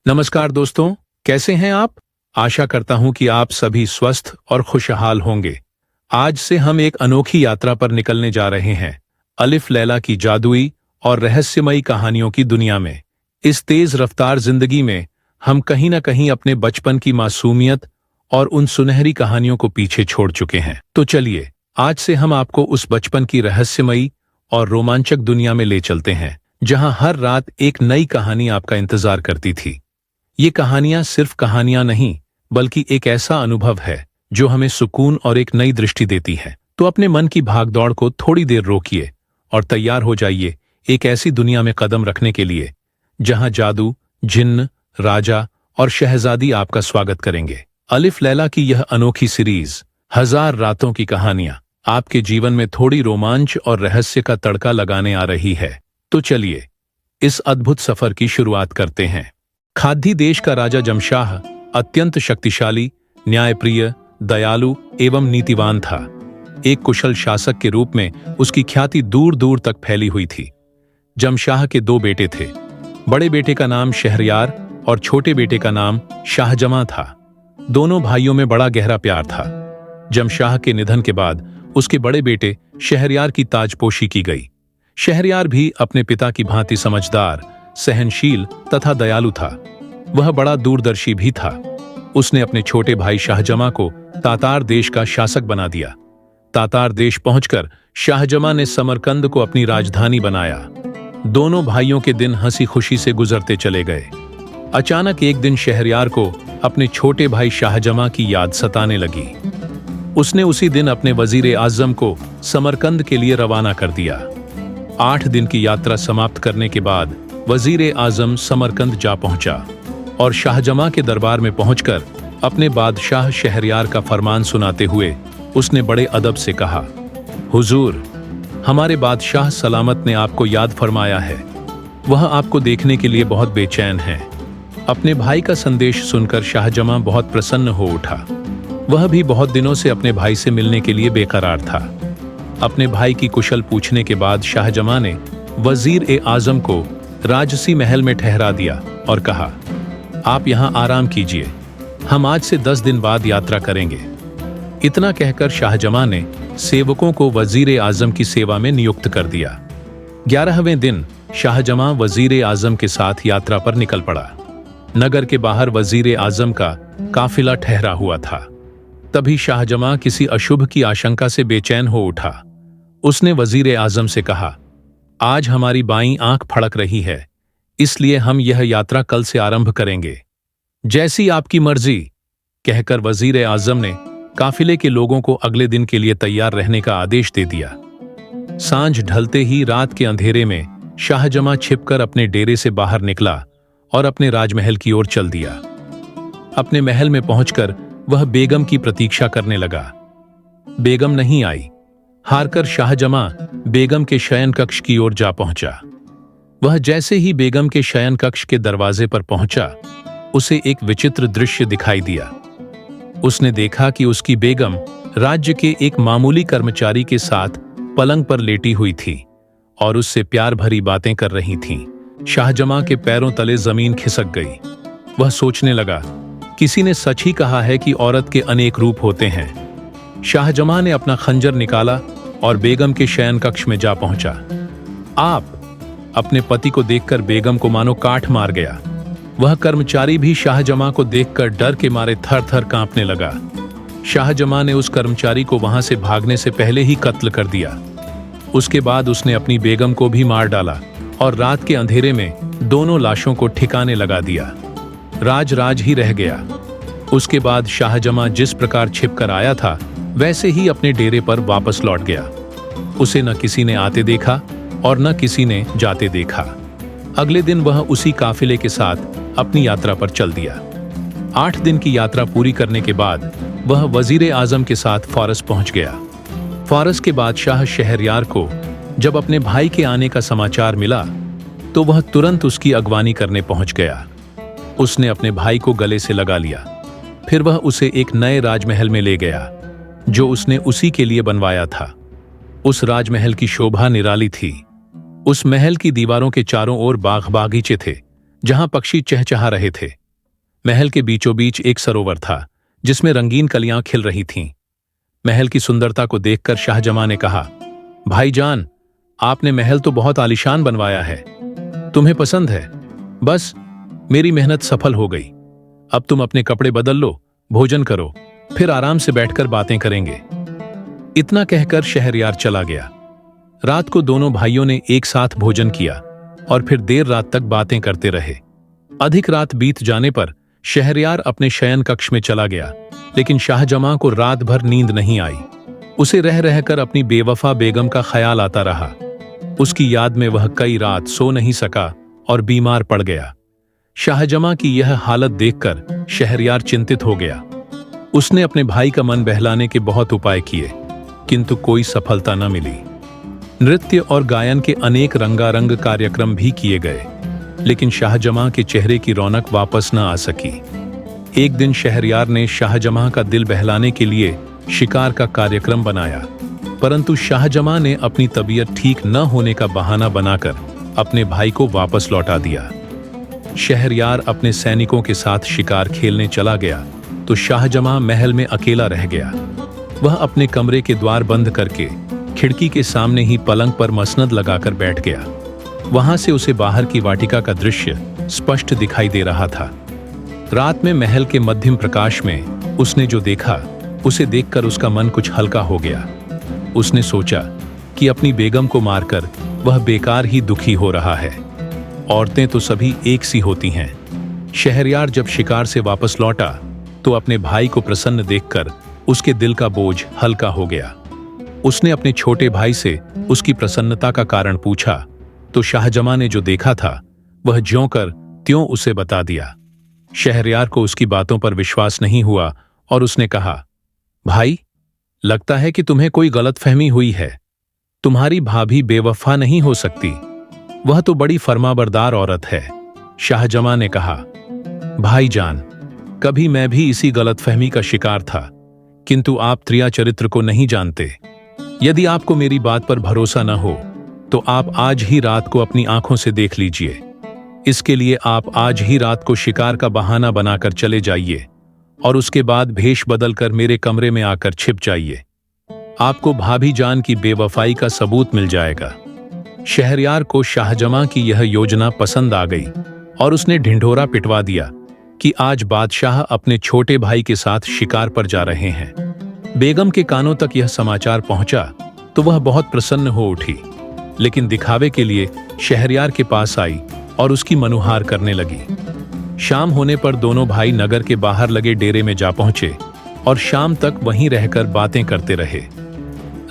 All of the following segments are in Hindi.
नमस्कार दोस्तों, कैसे हैं आप? आशा करता हूं कि आप सभी स्वस्थ और खुशहाल होंगे। आज से हम एक अनोखी यात्रा पर निकलने जा रहे हैं, अलिफ लैला की जादुई और रहस्यमयी कहानियों की दुनिया में। इस तेज रफ्तार जिंदगी में हम कहीं ना कहीं अपने बचपन की मासूमियत और उन सुनहरी कहानियों को पीछे छोड़ चुके हैं। तो चलिए, आज से हम आपको उस बचपन की रहस्यमयी और रोमांचक दुनिया में ले चलते हैं, जहां हर रात एक नई कहानी आपका इंतजार करती थी। ये कहानियां सिर्फ कहानियां नहीं, बल्कि एक ऐसा अनुभव है जो हमें सुकून और एक नई दृष्टि देती है। तो अपने मन की भागदौड़ को थोड़ी देर रोकिए और तैयार हो जाइए एक ऐसी दुनिया में कदम रखने के लिए जहां जादू, जिन्न, राजा और शहजादी आपका स्वागत करेंगे। अलिफ लैला की यह अनोखी सीरीज, हजार रातों की कहानियां, आपके जीवन में थोड़ी रोमांच और रहस्य का तड़का लगाने आ रही है। तो चलिए, इस अद्भुत सफर की शुरुआत करते हैं। खाद्दी देश का राजा जमशाह अत्यंत शक्तिशाली, न्यायप्रिय, दयालु एवं नीतिवान था। एक कुशल शासक के रूप में उसकी ख्याति दूर दूर तक फैली हुई थी। जमशाह के दो बेटे थे। बड़े बेटे का नाम शहरयार और छोटे बेटे का नाम शाहजमां था। दोनों भाइयों में बड़ा गहरा प्यार था। जमशाह के निधन के बाद उसके बड़े बेटे शहरयार की ताजपोशी की गई। शहरयार भी अपने पिता की भांति समझदार, सहनशील तथा दयालु था। वह बड़ा दूरदर्शी भी था। उसने अपने छोटे भाई शाहजमां को तातार देश का शासक बना दिया। तातार देश पहुंचकर शाहजमां ने समरकंद को अपनी राजधानी बनाया। दोनों भाइयों के दिन हंसी खुशी से गुजरते चले गए। अचानक एक दिन शहरयार को अपने छोटे भाई शाहजमां की याद सताने लगी। उसने उसी दिन अपने वजीर आजम को समरकंद के लिए रवाना कर दिया। 8 दिन की यात्रा समाप्त करने के बाद वजीर आजम समरकंद जा पहुंचा और शाहजमां के दरबार में पहुंचकर अपने बादशाह शहरयार का फरमान सुनाते हुए उसने बड़े अदब से कहा, हुजूर, हमारे बादशाह सलामत ने आपको याद फरमाया है। वह आपको देखने के लिए बहुत बेचैन है। अपने भाई का संदेश सुनकर शाहजमां बहुत प्रसन्न हो उठा। वह भी बहुत दिनों से अपने भाई से मिलने के लिए बेकरार था। अपने भाई की कुशल पूछने के बाद शाहजमां ने वजीर आजम को राजसी महल में ठहरा दिया और कहा, आप यहां आराम कीजिए, हम आज से 10 दिन बाद यात्रा करेंगे। इतना कहकर शाहजमां ने सेवकों को वजीर आजम की सेवा में नियुक्त कर दिया। 11वें दिन शाहजमां वजीर आजम के साथ यात्रा पर निकल पड़ा। नगर के बाहर वजीर आजम का काफिला ठहरा हुआ था। तभी शाहजमां किसी अशुभ की आशंका से बेचैन हो उठा। उसने वजीर आजम से कहा, आज हमारी बाईं आंख फड़क रही है, इसलिए हम यह यात्रा कल से आरंभ करेंगे। जैसी आपकी मर्जी, कहकर वजीर आजम ने काफिले के लोगों को अगले दिन के लिए तैयार रहने का आदेश दे दिया। सांझ ढलते ही रात के अंधेरे में शाहजमां छिपकर अपने डेरे से बाहर निकला और अपने राजमहल की ओर चल दिया। अपने महल में पहुंचकर वह बेगम की प्रतीक्षा करने लगा। बेगम नहीं आई। हारकर शाहजमां बेगम के शयन कक्ष की ओर जा पहुंचा। वह जैसे ही बेगम के शयन कक्ष के दरवाजे पर पहुंचा, उसे एक विचित्र दृश्य दिखाई दिया। उसने देखा कि उसकी बेगम राज्य के एक मामूली कर्मचारी के साथ पलंग पर लेटी हुई थी और उससे प्यार भरी बातें कर रही थीं। शाहजमां के पैरों तले जमीन खिसक गई। वह सोचने लगा, किसी ने सच ही कहा है कि औरत के अनेक रूप होते हैं। शाहजमां ने अपना खंजर निकाला और बेगम के शयन कक्ष में जा पहुंचा। आप अपने पति को देखकर बेगम को मानो काठ मार गया। वह कर्मचारी भी शाहजमां को देखकर डर के मारे थर थर कांपने लगा। शाहजमां ने उस कर्मचारी को वहां से भागने से पहले ही कत्ल कर दिया। उसके बाद उसने अपनी बेगम को भी मार डाला और रात के अंधेरे में दोनों लाशों को ठिकाने लगा दिया। राज राज ही रह गया। उसके बाद शाहजमां जिस प्रकार छिपकर आया था, वैसे ही अपने डेरे पर वापस लौट गया। उसे न किसी ने आते देखा और न किसी ने जाते देखा। अगले दिन वह उसी काफिले के साथ अपनी यात्रा पर चल दिया। 8 दिन की यात्रा पूरी करने के बाद वह वजीर आजम के साथ फारस पहुंच गया। फारस के बादशाह शहरयार को जब अपने भाई के आने का समाचार मिला, तो वह तुरंत उसकी अगवानी करने पहुंच गया। उसने अपने भाई को गले से लगा लिया। फिर वह उसे एक नए राजमहल में ले गया जो उसने उसी के लिए बनवाया था। उस राजमहल की शोभा निराली थी। उस महल की दीवारों के चारों ओर बाग बागीचे थे, जहां पक्षी चहचहा रहे थे। महल के बीचों बीच एक सरोवर था जिसमें रंगीन कलियां खिल रही थीं। महल की सुंदरता को देखकर शाहजमां ने कहा, भाईजान, आपने महल तो बहुत आलीशान बनवाया है। तुम्हें पसंद है? बस मेरी मेहनत सफल हो गई। अब तुम अपने कपड़े बदल लो, भोजन करो, फिर आराम से बैठकर बातें करेंगे। इतना कहकर शहरयार चला गया। रात को दोनों भाइयों ने एक साथ भोजन किया और फिर देर रात तक बातें करते रहे। अधिक रात बीत जाने पर शहरयार अपने शयन कक्ष में चला गया, लेकिन शाहजमां को रात भर नींद नहीं आई। उसे रह रहकर अपनी बेवफा बेगम का ख्याल आता रहा। उसकी याद में वह कई रात सो नहीं सका और बीमार पड़ गया। शाहजमां की यह हालत देखकर शहरयार चिंतित हो गया। उसने अपने भाई का मन बहलाने के बहुत उपाय किए, किंतु कोई सफलता न मिली। नृत्य और गायन के अनेक रंगारंग कार्यक्रम भी किए गए, लेकिन शाहजमां के चेहरे की रौनक वापस न आ सकी। एक दिन शहरयार ने शाहजमां का दिल बहलाने के लिए शिकार का कार्यक्रम बनाया, परंतु शाहजमां ने अपनी तबीयत ठीक न होने का बहाना बनाकर अपने भाई को वापस लौटा दिया। शहरयार अपने सैनिकों के साथ शिकार खेलने चला गया तो शाहजमां महल में अकेला रह गया। वह अपने कमरे के द्वार बंद करके खिड़की के सामने ही पलंग पर मसनद लगाकर बैठ गया। वहां से उसे बाहर की वाटिका का दृश्य स्पष्ट दिखाई दे रहा था। रात में महल के मध्यम प्रकाश में उसने जो देखा, उसे देखकर उसका मन कुछ हल्का हो गया। उसने सोचा कि अपनी बेगम को मारकर वह बेकार ही दुखी हो रहा है। औरतें तो सभी एक सी होती हैं। शहरयार जब शिकार से वापस लौटा तो अपने भाई को प्रसन्न देखकर उसके दिल का बोझ हल्का हो गया। उसने अपने छोटे भाई से उसकी प्रसन्नता का कारण पूछा तो शाहजमां ने जो देखा था वह ज्यों कर त्यों उसे बता दिया। शहरयार को उसकी बातों पर विश्वास नहीं हुआ और उसने कहा, भाई, लगता है कि तुम्हें कोई गलतफहमी हुई है। तुम्हारी भाभी बेवफा नहीं हो सकती, वह तो बड़ी फर्माबरदार औरत है। शाहजमां ने कहा, भाईजान, कभी मैं भी इसी गलतफहमी का शिकार था, किंतु आप त्रिया चरित्र को नहीं जानते। यदि आपको मेरी बात पर भरोसा न हो तो आप आज ही रात को अपनी आंखों से देख लीजिए। इसके लिए आप आज ही रात को शिकार का बहाना बनाकर चले जाइए और उसके बाद भेष बदलकर मेरे कमरे में आकर छिप जाइए। आपको भाभी जान की बेवफाई का सबूत मिल जाएगा। शहरयार को शाहजमां की यह योजना पसंद आ गई और उसने ढिंढोरा पिटवा दिया कि आज बादशाह अपने छोटे भाई के साथ शिकार पर जा रहे हैं। बेगम के कानों तक यह समाचार पहुंचा तो वह बहुत प्रसन्न हो उठी, लेकिन दिखावे के लिए शहरयार के पास आई और उसकी मनुहार करने लगी। शाम होने पर दोनों भाई नगर के बाहर लगे डेरे में जा पहुंचे और शाम तक वहीं रहकर बातें करते रहे।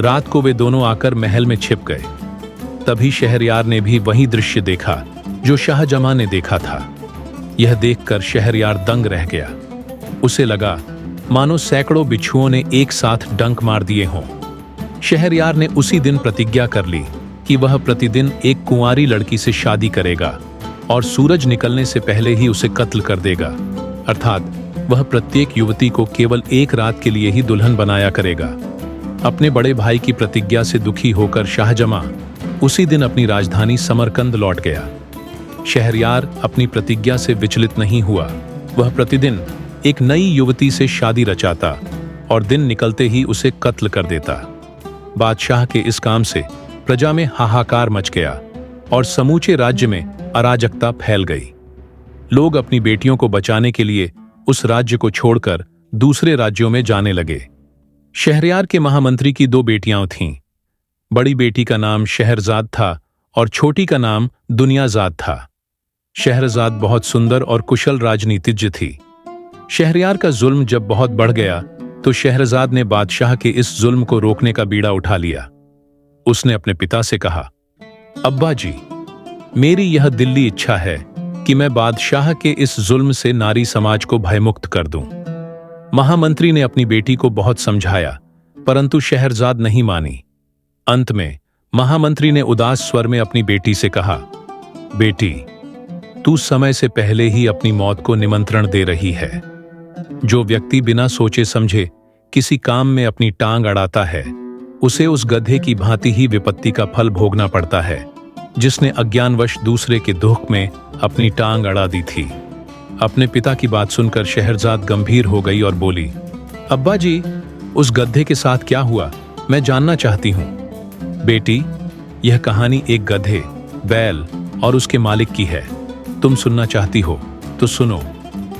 रात को वे दोनों आकर महल में छिप गए। तभी शहरयार ने भी वही दृश्य देखा जो शाहजमां ने देखा था। यह देखकर शहरयार दंग रह गया। उसे लगा मानो सैकड़ों बिच्छुओं ने एक साथ डंक मार दिए हों। शहरयार ने उसी दिन प्रतिज्ञा कर ली कि वह प्रतिदिन एक कुंवारी लड़की से शादी करेगा और सूरज निकलने से पहले ही उसे कत्ल कर देगा, अर्थात वह प्रत्येक युवती को केवल एक रात के लिए ही दुल्हन बनाया करेगा। अपने बड़े भाई की प्रतिज्ञा से दुखी होकर शाहजमां उसी दिन अपनी राजधानी समरकंद लौट गया। शहरयार अपनी प्रतिज्ञा से विचलित नहीं हुआ। वह प्रतिदिन एक नई युवती से शादी रचाता और दिन निकलते ही उसे कत्ल कर देता। बादशाह के इस काम से प्रजा में हाहाकार मच गया और समूचे राज्य में अराजकता फैल गई। लोग अपनी बेटियों को बचाने के लिए उस राज्य को छोड़कर दूसरे राज्यों में जाने लगे। शहरयार के महामंत्री की 2 बेटियां थीं। बड़ी बेटी का नाम शहरजाद था और छोटी का नाम दुनियाजाद था। शहरजाद बहुत सुंदर और कुशल राजनीतिज्ञ थी। शहरयार का जुल्म जब बहुत बढ़ गया तो शहरजाद ने बादशाह के इस जुल्म को रोकने का बीड़ा उठा लिया। उसने अपने पिता से कहा, अब्बा जी, मेरी यह दिल्ली इच्छा है कि मैं बादशाह के इस जुल्म से नारी समाज को भयमुक्त कर दूं। महामंत्री ने अपनी बेटी को बहुत समझाया, परंतु शहरजाद नहीं मानी। अंत में महामंत्री ने उदास स्वर में अपनी बेटी से कहा, बेटी, तू समय से पहले ही अपनी मौत को निमंत्रण दे रही है। जो व्यक्ति बिना सोचे समझे किसी काम में अपनी टांग अड़ाता है, उसे उस गधे की भांति ही विपत्ति का फल भोगना पड़ता है। जिसने अज्ञानवश दूसरे के दुख में अपनी टांग अड़ा दी थी। अपने पिता की बात सुनकर शहरजाद गंभीर हो गई और बोली, अब्बा जी, उस गधे के साथ क्या हुआ, मैं जानना चाहती हूँ। बेटी, यह कहानी एक गधे, बैल और उसके मालिक की है। तुम सुनना चाहती हो तो सुनो,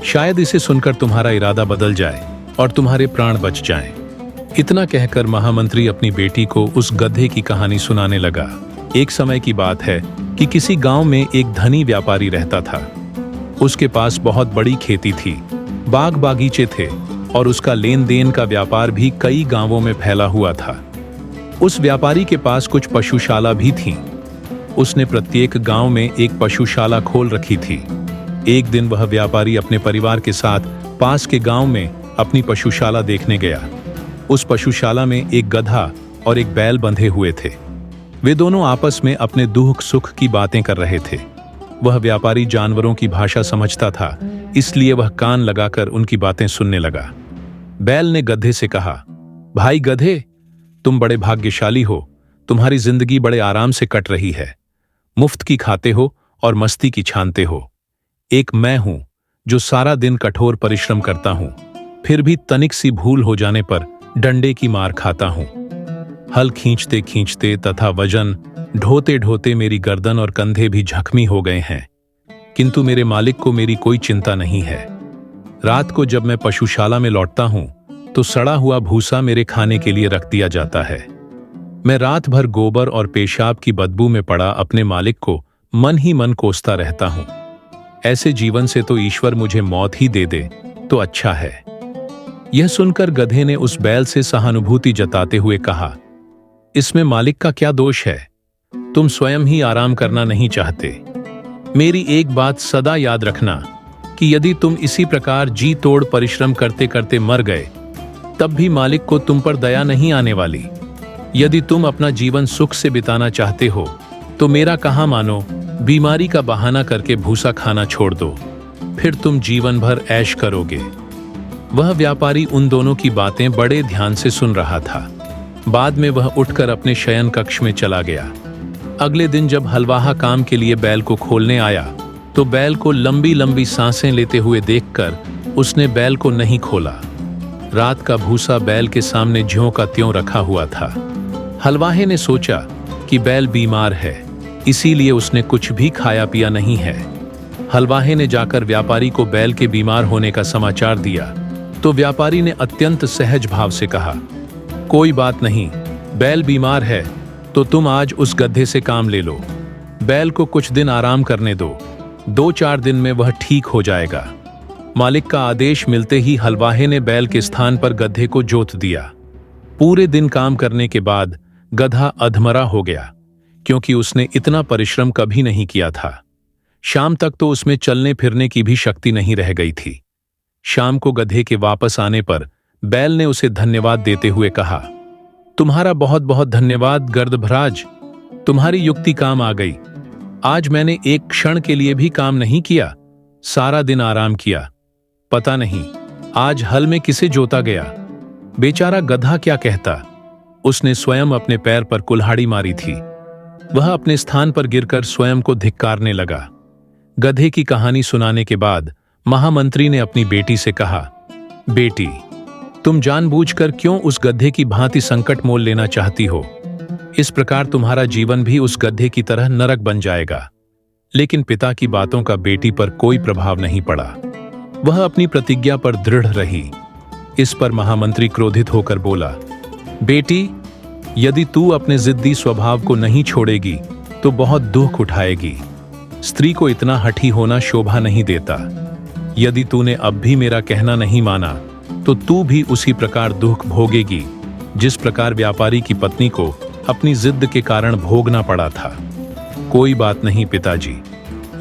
शायद इसे सुनकर तुम्हारा इरादा बदल जाए और तुम्हारे प्राण बच जाएं। इतना कहकर महामंत्री अपनी बेटी को उस गधे की कहानी सुनाने लगा। एक समय की बात है कि किसी गांव में एक धनी व्यापारी रहता था। उसके पास बहुत बड़ी खेती थी, बाग बागीचे थे और उसका लेन देन का व्यापार भी कई गांवों में फैला हुआ था। उस व्यापारी के पास कुछ पशुशाला भी थीं। उसने प्रत्येक गांव में एक पशुशाला खोल रखी थी। एक दिन वह व्यापारी अपने परिवार के साथ पास के गांव में अपनी पशुशाला देखने गया। उस पशुशाला में एक गधा और एक बैल बंधे हुए थे। वे दोनों आपस में अपने दुख सुख की बातें कर रहे थे। वह व्यापारी जानवरों की भाषा समझता था, इसलिए वह कान लगाकर उनकी बातें सुनने लगा। बैल ने गधे से कहा, भाई गधे, तुम बड़े भाग्यशाली हो, तुम्हारी जिंदगी बड़े आराम से कट रही है। मुफ्त की खाते हो और मस्ती की छानते हो। एक मैं हूं जो सारा दिन कठोर परिश्रम करता हूं, फिर भी तनिक सी भूल हो जाने पर डंडे की मार खाता हूं। हल खींचते खींचते तथा वजन ढोते ढोते मेरी गर्दन और कंधे भी जख्मी हो गए हैं, किंतु मेरे मालिक को मेरी कोई चिंता नहीं है। रात को जब मैं पशुशाला में लौटता हूं तो सड़ा हुआ भूसा मेरे खाने के लिए रख दिया जाता है। मैं रात भर गोबर और पेशाब की बदबू में पड़ा अपने मालिक को मन ही मन कोसता रहता हूं। ऐसे जीवन से तो ईश्वर मुझे मौत ही दे दे तो अच्छा है। यह सुनकर गधे ने उस बैल से सहानुभूति जताते हुए कहा, इसमें मालिक का क्या दोष है? तुम स्वयं ही आराम करना नहीं चाहते। मेरी एक बात सदा याद रखना कि यदि तुम इसी प्रकार जी तोड़ परिश्रम करते करते मर गए, तब भी मालिक को तुम पर दया नहीं आने वाली। यदि तुम अपना जीवन सुख से बिताना चाहते हो तो मेरा कहा मानो, बीमारी का बहाना करके भूसा खाना छोड़ दो, फिर तुम जीवन भर ऐश करोगे। वह व्यापारी उन दोनों की बातें बड़े ध्यान से सुन रहा था। बाद में वह उठकर अपने शयन कक्ष में चला गया। अगले दिन जब हलवाहा काम के लिए बैल को खोलने आया तो बैल को लंबी लंबी सांसें लेते हुए देखकर उसने बैल को नहीं खोला। रात का भूसा बैल के सामने ज्यों का त्यों रखा हुआ था। हलवाहे ने सोचा कि बैल बीमार है, इसीलिए उसने कुछ भी खाया पिया नहीं है। हलवाहे ने जाकर व्यापारी को बैल के बीमार होने का समाचार दिया तो व्यापारी ने अत्यंत सहज भाव से कहा, कोई बात नहीं, बैल बीमार है तो तुम आज उस गधे से काम ले लो। बैल को कुछ दिन आराम करने दो, 2-4 दिन में वह ठीक हो जाएगा। मालिक का आदेश मिलते ही हलवाहे ने बैल के स्थान पर गधे को जोत दिया। पूरे दिन काम करने के बाद गधा अधमरा हो गया, क्योंकि उसने इतना परिश्रम कभी नहीं किया था। शाम तक तो उसमें चलने फिरने की भी शक्ति नहीं रह गई थी। शाम को गधे के वापस आने पर बैल ने उसे धन्यवाद देते हुए कहा, तुम्हारा बहुत बहुत धन्यवाद गर्दभराज, तुम्हारी युक्ति काम आ गई। आज मैंने एक क्षण के लिए भी काम नहीं किया, सारा दिन आराम किया। पता नहीं आज हल में किसे जोता गया। बेचारा गधा क्या कहता, उसने स्वयं अपने पैर पर कुल्हाड़ी मारी थी। वह अपने स्थान पर गिरकर स्वयं को धिक्कारने लगा। गधे की कहानी सुनाने के बाद महामंत्री ने अपनी बेटी से कहा, बेटी, तुम जानबूझकर क्यों उस गधे की भांति संकट मोल लेना चाहती हो? इस प्रकार तुम्हारा जीवन भी उस गधे की तरह नरक बन जाएगा। लेकिन पिता की बातों का बेटी पर कोई प्रभाव नहीं पड़ा। वह अपनी प्रतिज्ञा पर दृढ़ रही। इस पर महामंत्री क्रोधित होकर बोला, बेटी, यदि तू अपने जिद्दी स्वभाव को नहीं छोड़ेगी तो बहुत दुख उठाएगी। स्त्री को इतना हठी होना शोभा नहीं देता। यदि तूने अब भी मेरा कहना नहीं माना तो तू भी उसी प्रकार दुख भोगेगी जिस प्रकार व्यापारी की पत्नी को अपनी जिद के कारण भोगना पड़ा था। कोई बात नहीं पिताजी,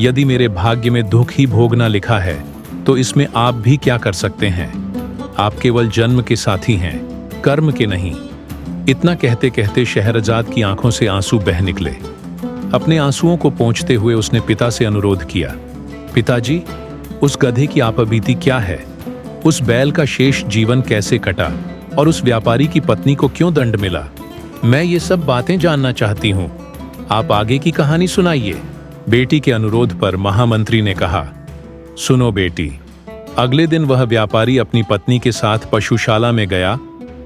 यदि मेरे भाग्य में दुख ही भोगना लिखा है तो इसमें आप भी क्या कर सकते हैं? आप केवल जन्म के साथी हैं, कर्म के नहीं। इतना कहते कहते शहरजाद की आंखों से आंसू बह निकले। अपने आंसुओं को पोंछते हुए उसने पिता से अनुरोध किया, पिताजी, उस गधे की आपबीती क्या है? उस बैल का शेष जीवन कैसे कटा और उस व्यापारी की पत्नी को क्यों दंड मिला? मैं ये सब बातें जानना चाहती हूँ। आप आगे की कहानी सुनाइए। बेटी के अनुरोध पर महामंत्री ने कहा, सुनो बेटी। अगले दिन वह व्यापारी अपनी पत्नी के साथ पशुशाला में गया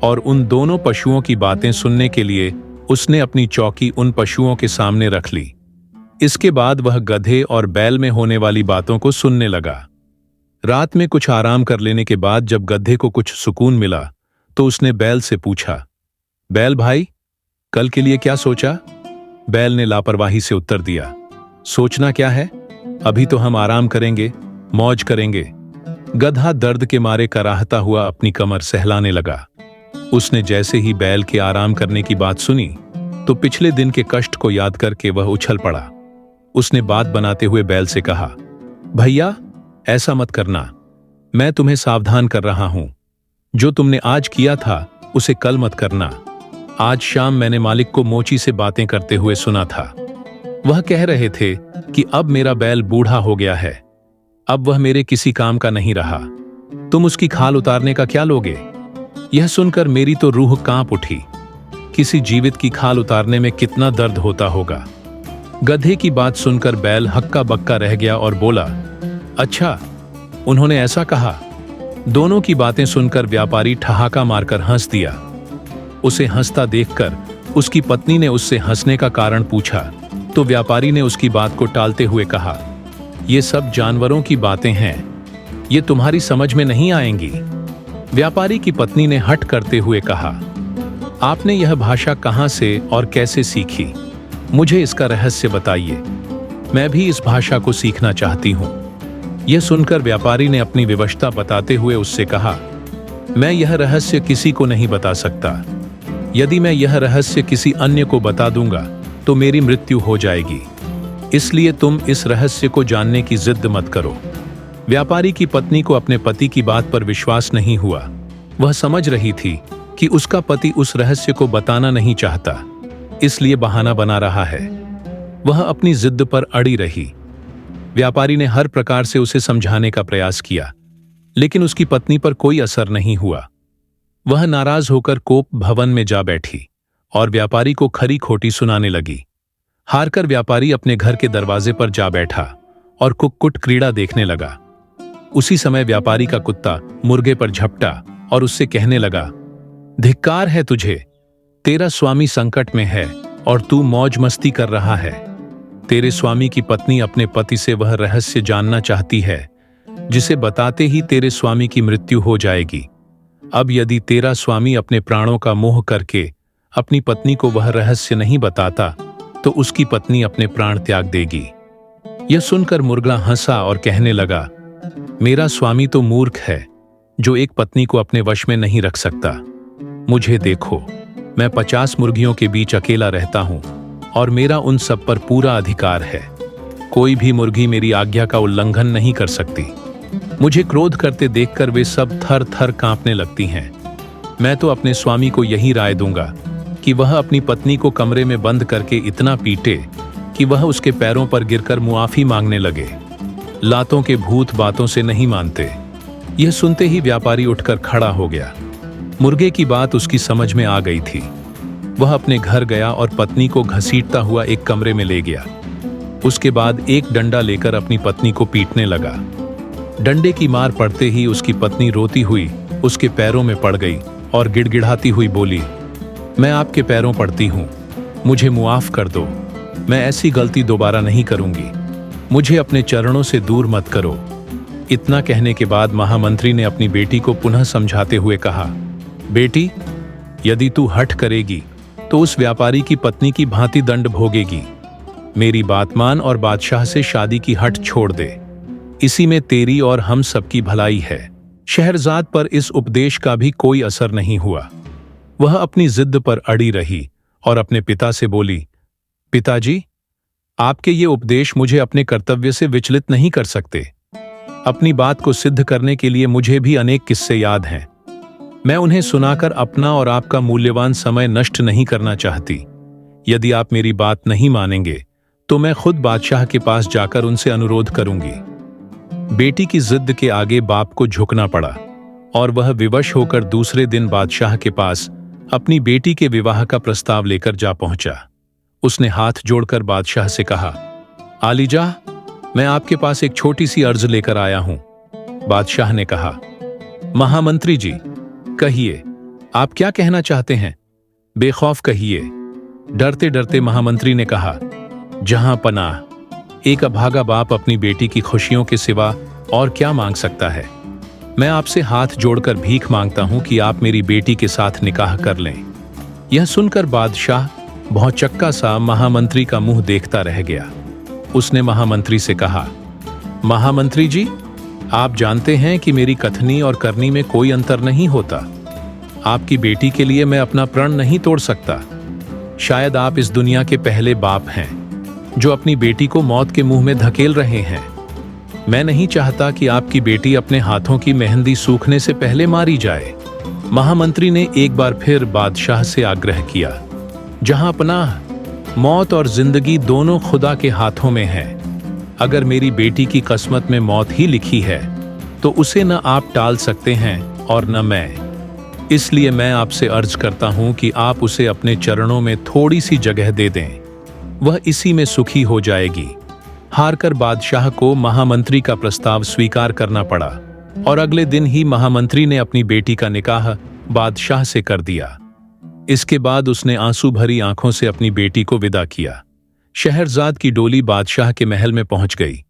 और उन दोनों पशुओं की बातें सुनने के लिए उसने अपनी चौकी उन पशुओं के सामने रख ली। इसके बाद वह गधे और बैल में होने वाली बातों को सुनने लगा। रात में कुछ आराम कर लेने के बाद जब गधे को कुछ सुकून मिला तो उसने बैल से पूछा, बैल भाई, कल के लिए क्या सोचा? बैल ने लापरवाही से उत्तर दिया, सोचना क्या है, अभी तो हम आराम करेंगे, मौज करेंगे। गधा दर्द के मारे कराहता हुआ अपनी कमर सहलाने लगा। उसने जैसे ही बैल के आराम करने की बात सुनी तो पिछले दिन के कष्ट को याद करके वह उछल पड़ा। उसने बात बनाते हुए बैल से कहा, भैया ऐसा मत करना, मैं तुम्हें सावधान कर रहा हूं। जो तुमने आज किया था उसे कल मत करना। आज शाम मैंने मालिक को मोची से बातें करते हुए सुना था। वह कह रहे थे कि अब मेरा बैल बूढ़ा हो गया है, अब वह मेरे किसी काम का नहीं रहा। तुम उसकी खाल उतारने का क्या लोगे? यह सुनकर मेरी तो रूह कांप उठी। किसी जीवित की खाल उतारने में कितना दर्द होता होगा। गधे की बात सुनकर बैल हक्का बक्का रह गया और बोला, अच्छा, उन्होंने ऐसा कहा? दोनों की बातें सुनकर व्यापारी ठहाका मारकर हंस दिया। उसे हंसता देखकर उसकी पत्नी ने उससे हंसने का कारण पूछा तो व्यापारी ने उसकी बात को टालते हुए कहा, ये सब जानवरों की बातें हैं, ये तुम्हारी समझ में नहीं आएंगी। व्यापारी की पत्नी ने हट करते हुए कहा, आपने यह भाषा कहां से और कैसे सीखी? मुझे इसका रहस्य बताइए, मैं भी इस भाषा को सीखना चाहती हूं। यह सुनकर व्यापारी ने अपनी विवशता बताते हुए उससे कहा, मैं यह रहस्य किसी को नहीं बता सकता। यदि मैं यह रहस्य किसी अन्य को बता दूंगा तो मेरी मृत्यु हो जाएगी, इसलिए तुम इस रहस्य को जानने की जिद मत करो। व्यापारी की पत्नी को अपने पति की बात पर विश्वास नहीं हुआ। वह समझ रही थी कि उसका पति उस रहस्य को बताना नहीं चाहता, इसलिए बहाना बना रहा है। वह अपनी जिद पर अड़ी रही। व्यापारी ने हर प्रकार से उसे समझाने का प्रयास किया, लेकिन उसकी पत्नी पर कोई असर नहीं हुआ। वह नाराज होकर कोप भवन में जा बैठी और व्यापारी को खरी खोटी सुनाने लगी। हारकर व्यापारी अपने घर के दरवाजे पर जा बैठा और कुक्कुट क्रीड़ा देखने लगा। उसी समय व्यापारी का कुत्ता मुर्गे पर झपटा और उससे कहने लगा, धिक्कार है तुझे, तेरा स्वामी संकट में है और तू मौज मस्ती कर रहा है। तेरे स्वामी की पत्नी अपने पति से वह रहस्य जानना चाहती है जिसे बताते ही तेरे स्वामी की मृत्यु हो जाएगी। अब यदि तेरा स्वामी अपने प्राणों का मोह करके अपनी पत्नी को वह रहस्य नहीं बताता तो उसकी पत्नी अपने प्राण त्याग देगी। यह सुनकर मुर्गा हंसा और कहने लगा, मेरा स्वामी तो मूर्ख है जो एक पत्नी को अपने वश में नहीं रख सकता। मुझे देखो, मैं 50 मुर्गियों के बीच अकेला रहता हूं और मेरा उन सब पर पूरा अधिकार है। कोई भी मुर्गी मेरी आज्ञा का उल्लंघन नहीं कर सकती। मुझे क्रोध करते देखकर वे सब थर थर कांपने लगती हैं। मैं तो अपने स्वामी को यही राय दूंगा कि वह अपनी पत्नी को कमरे में बंद करके इतना पीटे कि वह उसके पैरों पर गिरकर मुआफी मांगने लगे। लातों के भूत बातों से नहीं मानते। यह सुनते ही व्यापारी उठकर खड़ा हो गया। मुर्गे की बात उसकी समझ में आ गई थी। वह अपने घर गया और पत्नी को घसीटता हुआ एक कमरे में ले गया। उसके बाद एक डंडा लेकर अपनी पत्नी को पीटने लगा। डंडे की मार पड़ते ही उसकी पत्नी रोती हुई उसके पैरों में पड़ गई और गिड़गिड़ाती हुई बोली, मैं आपके पैरों पड़ती हूं, मुझे मुआफ कर दो। मैं ऐसी गलती दोबारा नहीं करूंगी। मुझे अपने चरणों से दूर मत करो। इतना कहने के बाद महामंत्री ने अपनी बेटी को पुनः समझाते हुए कहा, बेटी, यदि तू हठ करेगी तो उस व्यापारी की पत्नी की भांति दंड भोगेगी। मेरी बात मान और बादशाह से शादी की हठ छोड़ दे। इसी में तेरी और हम सबकी भलाई है। शहरजाद पर इस उपदेश का भी कोई असर नहीं हुआ। वह अपनी जिद पर अड़ी रही और अपने पिता से बोली, पिताजी, आपके ये उपदेश मुझे अपने कर्तव्य से विचलित नहीं कर सकते। अपनी बात को सिद्ध करने के लिए मुझे भी अनेक किस्से याद हैं। मैं उन्हें सुनाकर अपना और आपका मूल्यवान समय नष्ट नहीं करना चाहती। यदि आप मेरी बात नहीं मानेंगे तो मैं खुद बादशाह के पास जाकर उनसे अनुरोध करूंगी। बेटी की जिद के आगे बाप को झुकना पड़ा और वह विवश होकर दूसरे दिन बादशाह के पास अपनी बेटी के विवाह का प्रस्ताव लेकर जा पहुंचा। उसने हाथ जोड़कर बादशाह से कहा, आलीजाह, मैं आपके पास एक छोटी सी अर्ज लेकर आया हूं। बादशाह ने कहा, महामंत्री जी, कहिए, आप क्या कहना चाहते हैं? बेखौफ कहिए। डरते डरते महामंत्री ने कहा, जहां पनाह, एक अभागा बाप अपनी बेटी की खुशियों के सिवा और क्या मांग सकता है? मैं आपसे हाथ जोड़कर भीख मांगता हूं कि आप मेरी बेटी के साथ निकाह कर लें। यह सुनकर बादशाह भौचक्का सा महामंत्री का मुंह देखता रह गया। उसने महामंत्री से कहा, महामंत्री जी, आप जानते हैं कि मेरी कथनी और करनी में कोई अंतर नहीं होता। आपकी बेटी के लिए मैं अपना प्रण नहीं तोड़ सकता। शायद आप इस दुनिया के पहले बाप हैं जो अपनी बेटी को मौत के मुंह में धकेल रहे हैं। मैं नहीं चाहता कि आपकी बेटी अपने हाथों की मेहंदी सूखने से पहले मारी जाए। महामंत्री ने एक बार फिर बादशाह से आग्रह किया, जहां पनाह, मौत और जिंदगी दोनों खुदा के हाथों में है। अगर मेरी बेटी की किस्मत में मौत ही लिखी है तो उसे न आप टाल सकते हैं और न मैं। इसलिए मैं आपसे अर्ज करता हूं कि आप उसे अपने चरणों में थोड़ी सी जगह दे दें। वह इसी में सुखी हो जाएगी। हारकर बादशाह को महामंत्री का प्रस्ताव स्वीकार करना पड़ा और अगले दिन ही महामंत्री ने अपनी बेटी का निकाह बादशाह से कर दिया। इसके बाद उसने आंसू भरी आंखों से अपनी बेटी को विदा किया। शहरजाद की डोली बादशाह के महल में पहुंच गई।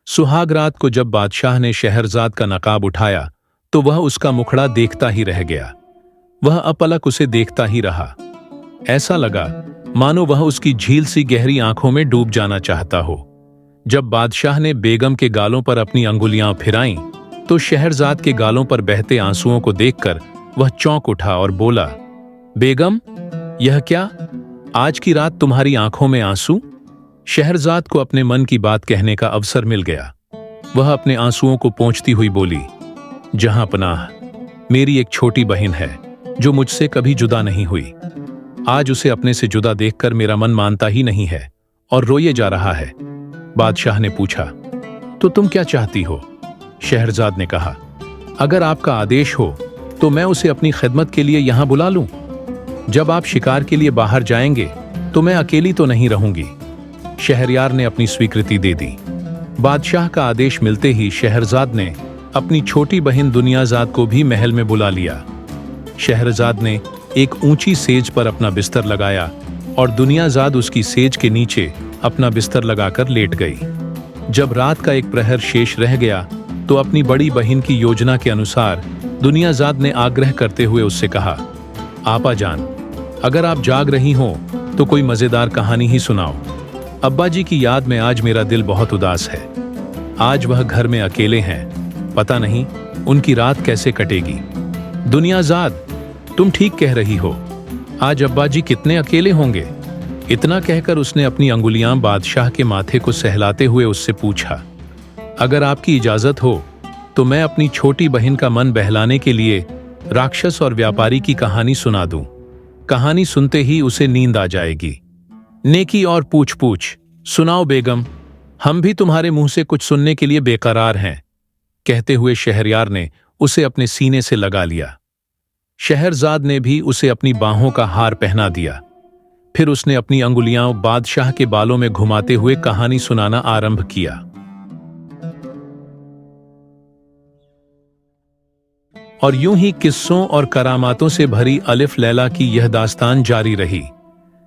सुहाग रात को जब बादशाह ने शहरजाद का नकाब उठाया तो वह उसका मुखड़ा देखता ही रह गया। वह अपलक उसे देखता ही रहा। ऐसा लगा मानो वह उसकी झील सी गहरी आंखों में डूब जाना चाहता हो। जब बादशाह ने बेगम के गालों पर अपनी अंगुलियां फिराईं तो शहरजाद के गालों पर बहते आंसुओं को देखकर वह चौंक उठा और बोला, बेगम, यह क्या? आज की रात तुम्हारी आंखों में आंसू? शहरजाद को अपने मन की बात कहने का अवसर मिल गया। वह अपने आंसुओं को पोंछती हुई बोली, जहां पनाह, मेरी एक छोटी बहन है जो मुझसे कभी जुदा नहीं हुई। आज उसे अपने से जुदा देखकर मेरा मन मानता ही नहीं है और रोए जा रहा है। बादशाह ने पूछा, तो तुम क्या चाहती हो? शहरजाद ने कहा, अगर आपका आदेश हो तो मैं उसे अपनी खिदमत के लिए यहां बुला लूं। जब आप शिकार के लिए बाहर जाएंगे तो मैं अकेली तो नहीं रहूंगी। शहरयार ने अपनी स्वीकृति दे दी। बादशाह का आदेश मिलते ही शहरजाद ने अपनी छोटी बहन दुनियाजाद को भी महल में बुला लिया। शहरजाद ने एक ऊंची सेज पर अपना बिस्तर लगाया और दुनियाजाद उसकी सेज के नीचे अपना बिस्तर लगाकर लेट गई। जब रात का एक प्रहर शेष रह गया तो अपनी बड़ी बहन की योजना के अनुसार दुनियाजाद ने आग्रह करते हुए उससे कहा, आपा जान, अगर आप जाग रही हो तो कोई मजेदार कहानी ही सुनाओ। अब्बा जी की याद में आज मेरा दिल बहुत उदास है। आज वह घर में अकेले हैं। पता नहीं उनकी रात कैसे कटेगी। दुनियाजाद, तुम ठीक कह रही हो। आज अब्बा जी कितने अकेले होंगे। इतना कहकर उसने अपनी अंगुलियां बादशाह के माथे को सहलाते हुए उससे पूछा, अगर आपकी इजाजत हो तो मैं अपनी छोटी बहन का मन बहलाने के लिए राक्षस और व्यापारी की कहानी सुना दूं। कहानी सुनते ही उसे नींद आ जाएगी। नेकी और पूछ पूछ, सुनाओ बेगम, हम भी तुम्हारे मुंह से कुछ सुनने के लिए बेकरार हैं। कहते हुए शहरयार ने उसे अपने सीने से लगा लिया। शहरजाद ने भी उसे अपनी बाहों का हार पहना दिया। फिर उसने अपनी अंगुलियां बादशाह के बालों में घुमाते हुए कहानी सुनाना आरंभ किया। और यूं ही किस्सों और करामातों से भरी अलिफ लैला की यह दास्तान जारी रही,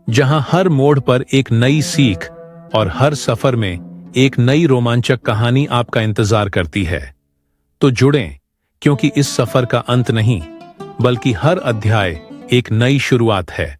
जहां हर मोड़ पर एक नई सीख और हर सफर में एक नई रोमांचक कहानी आपका इंतजार करती है। तो जुड़ें, क्योंकि इस सफर का अंत नहीं, बल्कि हर अध्याय एक नई शुरुआत है।